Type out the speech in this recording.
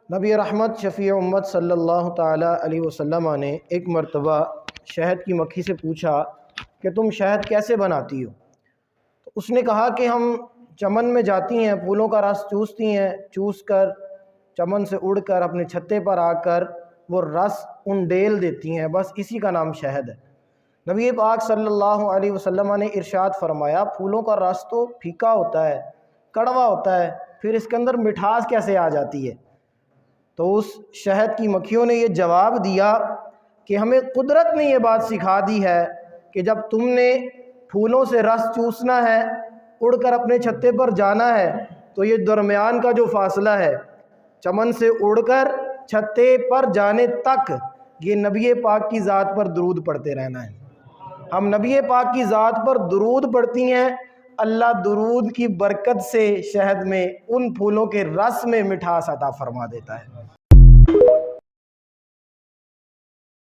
نبی رحمت شفیع امت صلی اللہ تعالیٰ علیہ وسلم نے ایک مرتبہ شہد کی مکھی سے پوچھا کہ تم شہد کیسے بناتی ہو؟ تو اس نے کہا کہ ہم چمن میں جاتی ہیں، پھولوں کا رس چوستی ہیں، چوس کر چمن سے اڑ کر اپنے چھتے پر آ کر وہ رس انڈیل دیتی ہیں، بس اسی کا نام شہد ہے۔ نبی پاک صلی اللہ علیہ وسلم نے ارشاد فرمایا پھولوں کا رس تو پھیکا ہوتا ہے، کڑوا ہوتا ہے، پھر اس کے اندر مٹھاس کیسے آ جاتی ہے؟ تو اس شہد کی مکھیوں نے یہ جواب دیا کہ ہمیں قدرت نے یہ بات سکھا دی ہے کہ جب تم نے پھولوں سے رس چوسنا ہے، اڑ کر اپنے چھتے پر جانا ہے، تو یہ درمیان کا جو فاصلہ ہے چمن سے اڑ کر چھتے پر جانے تک، یہ نبی پاک کی ذات پر درود پڑھتے رہنا ہے۔ ہم نبی پاک کی ذات پر درود پڑھتی ہیں، اللہ درود کی برکت سے شہد میں، ان پھولوں کے رس میں مٹھاس عطا فرما دیتا ہے۔